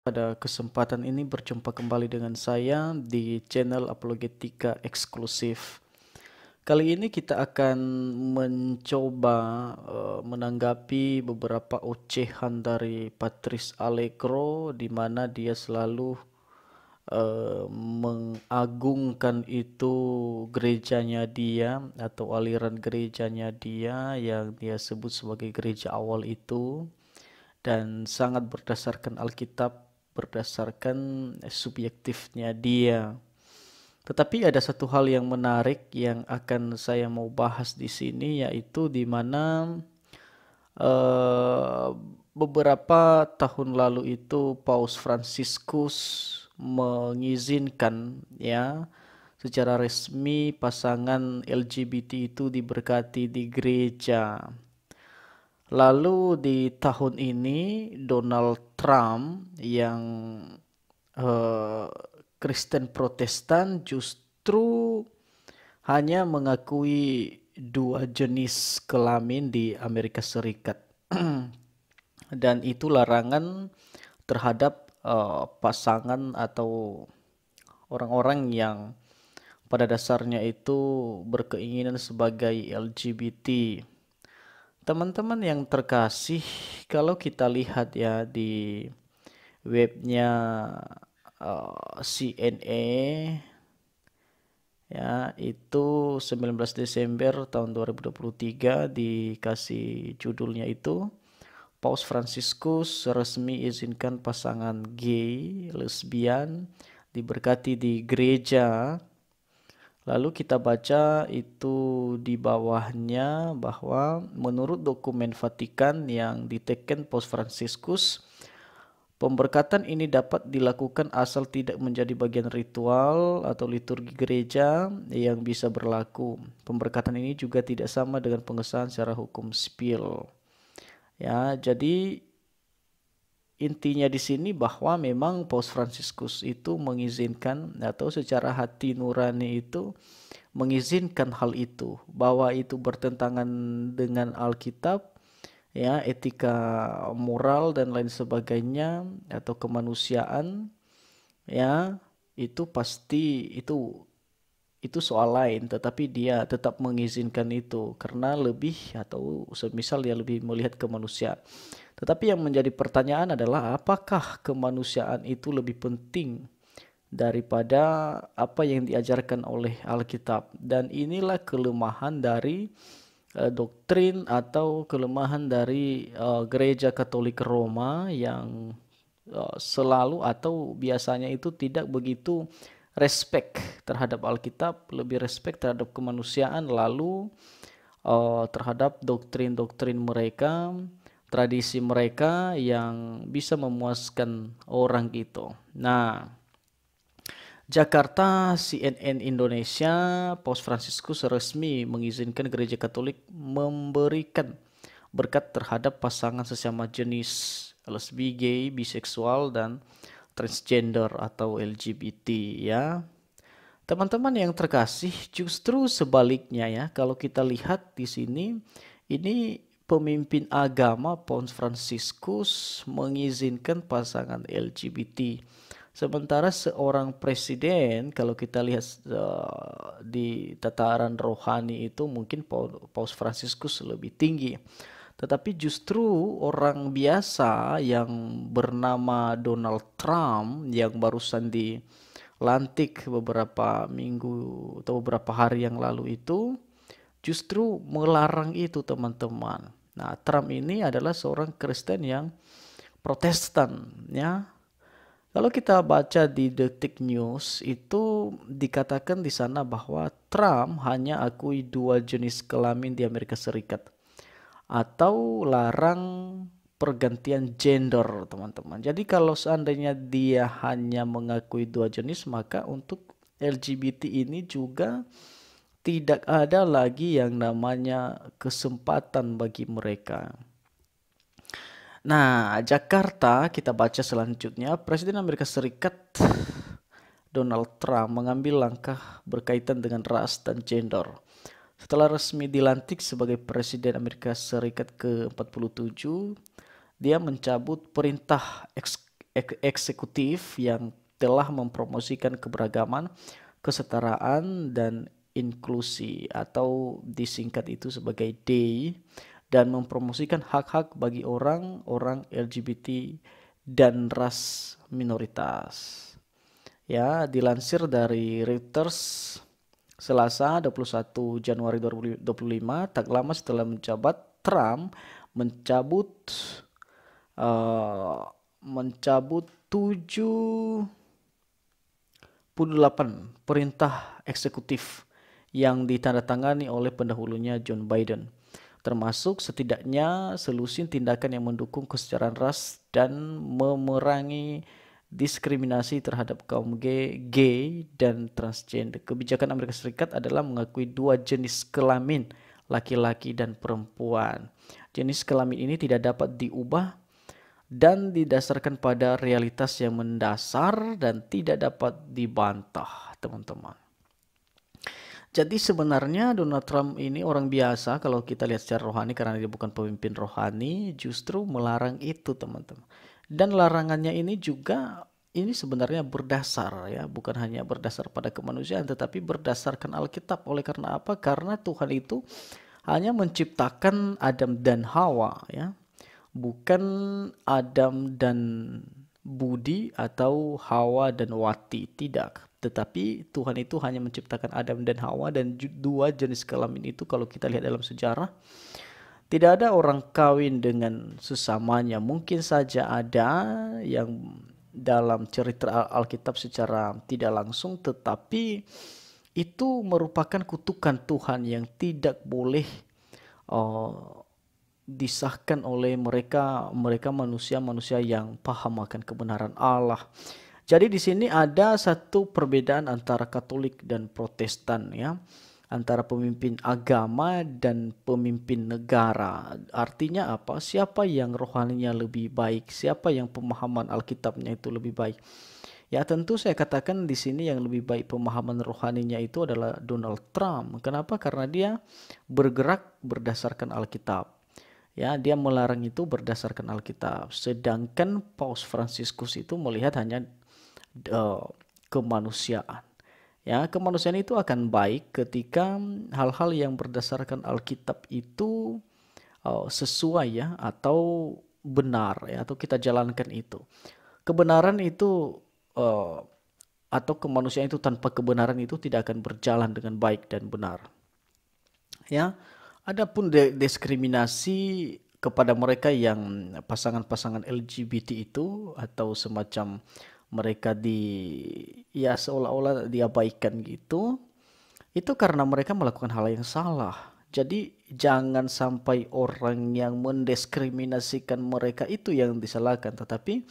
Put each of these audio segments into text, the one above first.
Pada kesempatan ini berjumpa kembali dengan saya di channel Apologetika Eksklusif. Kali ini kita akan mencoba menanggapi beberapa ocehan dari Patrice Allegro, di mana dia selalu mengagungkan itu gerejanya dia atau aliran gerejanya dia yang dia sebut sebagai gereja awal itu, dan sangat berdasarkan Alkitab, berdasarkan subjektifnya dia. Tetapi ada satu hal yang menarik yang akan saya mau bahas di sini, yaitu di mana eh, beberapa tahun lalu itu Paus Fransiskus mengizinkan ya secara resmi pasangan LGBT itu diberkati di gereja. Lalu di tahun ini Donald Trump yang eh, Kristen Protestan justru hanya mengakui dua jenis kelamin di Amerika Serikat. Dan itu larangan terhadap pasangan atau orang-orang yang pada dasarnya itu berkeinginan sebagai LGBT. Teman-teman yang terkasih, kalau kita lihat ya di webnya CNA ya, itu 19 Desember tahun 2023 dikasih judulnya itu Paus Fransiskus resmi izinkan pasangan gay, lesbian diberkati di gereja. Lalu kita baca itu di bawahnya bahwa menurut dokumen Vatikan yang diteken Paus Fransiskus, pemberkatan ini dapat dilakukan asal tidak menjadi bagian ritual atau liturgi gereja yang bisa berlaku. Pemberkatan ini juga tidak sama dengan pengesahan secara hukum sipil. Ya, jadi intinya di sini bahwa memang Paus Fransiskus itu mengizinkan atau secara hati nurani itu mengizinkan hal itu, bahwa itu bertentangan dengan Alkitab, ya, etika moral dan lain sebagainya atau kemanusiaan, ya, itu pasti itu soal lain, tetapi dia tetap mengizinkan itu karena lebih atau semisal dia lebih melihat kemanusiaan. Tetapi yang menjadi pertanyaan adalah apakah kemanusiaan itu lebih penting daripada apa yang diajarkan oleh Alkitab? Dan inilah kelemahan dari doktrin atau kelemahan dari Gereja Katolik Roma yang selalu atau biasanya itu tidak begitu respect terhadap Alkitab, lebih respect terhadap kemanusiaan, lalu terhadap doktrin-doktrin mereka, tradisi mereka yang bisa memuaskan orang gitu. Nah, Jakarta, CNN Indonesia, Paus Fransiskus resmi mengizinkan Gereja Katolik memberikan berkat terhadap pasangan sesama jenis, lesbi, gay, biseksual, dan transgender atau LGBT ya. Teman-teman yang terkasih, justru sebaliknya ya, kalau kita lihat di sini, ini pemimpin agama Paus Fransiskus mengizinkan pasangan LGBT. Sementara seorang presiden, kalau kita lihat di tataran rohani itu mungkin Paus Fransiskus lebih tinggi. Tetapi justru orang biasa yang bernama Donald Trump yang barusan dilantik beberapa minggu atau beberapa hari yang lalu itu justru melarang itu, teman-teman. Nah, Trump ini adalah seorang Kristen yang Protestan ya. Kalau kita baca di Detik News itu dikatakan di sana bahwa Trump hanya akui dua jenis kelamin di Amerika Serikat atau larang pergantian gender, teman-teman. Jadi kalau seandainya dia hanya mengakui dua jenis, maka untuk LGBT ini juga tidak ada lagi yang namanya kesempatan bagi mereka. Nah, Jakarta kita baca selanjutnya, Presiden Amerika Serikat Donald Trump mengambil langkah berkaitan dengan ras dan gender. Setelah resmi dilantik sebagai Presiden Amerika Serikat ke-47, dia mencabut perintah eksekutif yang telah mempromosikan keberagaman, kesetaraan, dan inklusi, atau disingkat itu sebagai DEI, dan mempromosikan hak-hak bagi orang-orang LGBT dan ras minoritas. Ya, dilansir dari Reuters Selasa 21 Januari 2025, tak lama setelah menjabat, Trump mencabut 78 perintah eksekutif yang ditandatangani oleh pendahulunya John Biden, termasuk setidaknya selusin tindakan yang mendukung kesetaraan ras dan memerangi diskriminasi terhadap kaum gay dan transgender. Kebijakan Amerika Serikat adalah mengakui dua jenis kelamin, laki-laki dan perempuan. Jenis kelamin ini tidak dapat diubah dan didasarkan pada realitas yang mendasar dan tidak dapat dibantah, teman-teman. Jadi sebenarnya Donald Trump ini orang biasa kalau kita lihat secara rohani, karena dia bukan pemimpin rohani, justru melarang itu, teman-teman. Dan larangannya ini juga sebenarnya berdasar, ya, bukan hanya berdasar pada kemanusiaan, tetapi berdasarkan Alkitab. Oleh karena apa? Karena Tuhan itu hanya menciptakan Adam dan Hawa, ya, bukan Adam dan Budi atau Hawa dan Wati, tidak. Tetapi Tuhan itu hanya menciptakan Adam dan Hawa, dan dua jenis kelamin itu kalau kita lihat dalam sejarah, tidak ada orang kawin dengan sesamanya. Mungkin saja ada yang dalam cerita Alkitab secara tidak langsung, tetapi itu merupakan kutukan Tuhan yang tidak boleh disahkan oleh mereka manusia-manusia yang paham akan kebenaran Allah. Jadi di sini ada satu perbedaan antara Katolik dan Protestan, ya, antara pemimpin agama dan pemimpin negara. Artinya apa? Siapa yang rohaninya lebih baik? Siapa yang pemahaman Alkitabnya itu lebih baik? Ya, tentu saya katakan di sini yang lebih baik pemahaman rohaninya itu adalah Donald Trump. Kenapa? Karena dia bergerak berdasarkan Alkitab. Ya, dia melarang itu berdasarkan Alkitab. Sedangkan Paus Fransiskus itu melihat hanya kemanusiaan. Ya, kemanusiaan itu akan baik ketika hal-hal yang berdasarkan Alkitab itu sesuai, ya, atau benar, ya, atau kita jalankan itu. Kebenaran itu atau kemanusiaan itu tanpa kebenaran itu tidak akan berjalan dengan baik dan benar. Ya, adapun diskriminasi kepada mereka yang pasangan-pasangan LGBT itu, atau semacam mereka ya seolah-olah diabaikan gitu, itu karena mereka melakukan hal yang salah. Jadi jangan sampai orang yang mendiskriminasikan mereka itu yang disalahkan, tetapi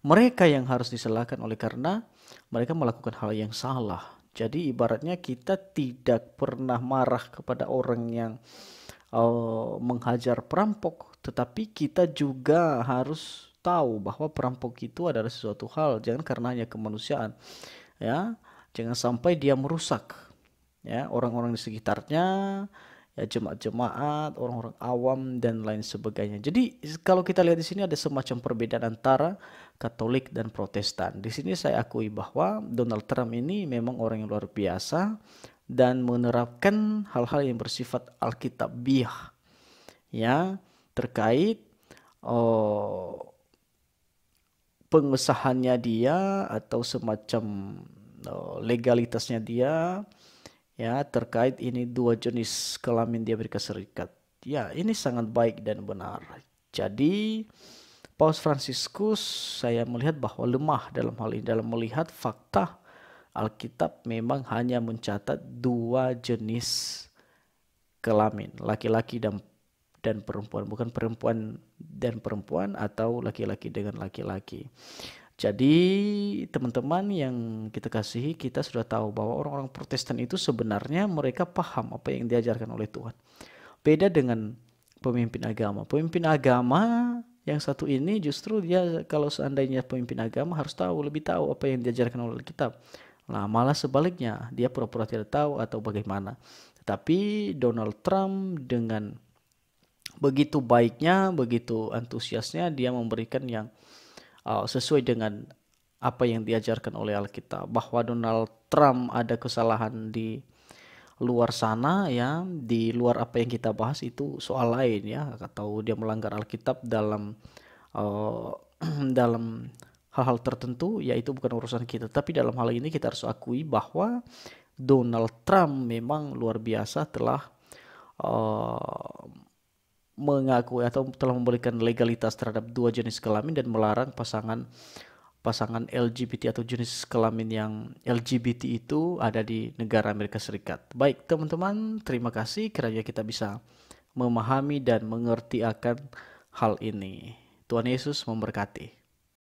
mereka yang harus disalahkan oleh karena mereka melakukan hal yang salah. Jadi ibaratnya kita tidak pernah marah kepada orang yang menghajar perampok, tetapi kita juga harus tahu bahwa perampok itu adalah sesuatu hal, jangan karena hanya kemanusiaan, ya, jangan sampai dia merusak, ya, orang-orang di sekitarnya, ya, jemaat-jemaat, orang-orang awam dan lain sebagainya. Jadi kalau kita lihat di sini ada semacam perbedaan antara Katolik dan Protestan. Di sini saya akui bahwa Donald Trump ini memang orang yang luar biasa dan menerapkan hal-hal yang bersifat Alkitabiah, ya, terkait pengesahannya dia atau semacam legalitasnya dia, ya, terkait ini dua jenis kelamin di Amerika Serikat. Ya, ini sangat baik dan benar. Jadi Paus Fransiskus saya melihat bahwa lemah dalam hal ini, dalam melihat fakta Alkitab memang hanya mencatat dua jenis kelamin, laki-laki dan perempuan, bukan perempuan dan perempuan atau laki-laki dengan laki-laki. Jadi teman-teman yang kita kasihi, kita sudah tahu bahwa orang-orang Protestan itu sebenarnya mereka paham apa yang diajarkan oleh Tuhan. Beda dengan pemimpin agama. Pemimpin agama yang satu ini justru dia, kalau seandainya pemimpin agama, harus tahu, lebih tahu apa yang diajarkan oleh Alkitab. Nah, malah sebaliknya, dia pura-pura tidak tahu atau bagaimana. Tetapi Donald Trump dengan begitu baiknya, begitu antusiasnya dia memberikan yang sesuai dengan apa yang diajarkan oleh Alkitab, bahwa Donald Trump ada kesalahan di luar sana ya, di luar apa yang kita bahas itu soal lain ya, atau dia melanggar Alkitab dalam uh, dalam hal-hal tertentu, ya itu bukan urusan kita. Tapi dalam hal ini kita harus akui bahwa Donald Trump memang luar biasa telah uh, mengakui atau telah memberikan legalitas terhadap dua jenis kelamin dan melarang pasangan LGBT atau jenis kelamin yang LGBT itu ada di negara Amerika Serikat. Baik teman-teman, terima kasih kiranya kita bisa memahami dan mengerti akan hal ini. Tuhan Yesus memberkati.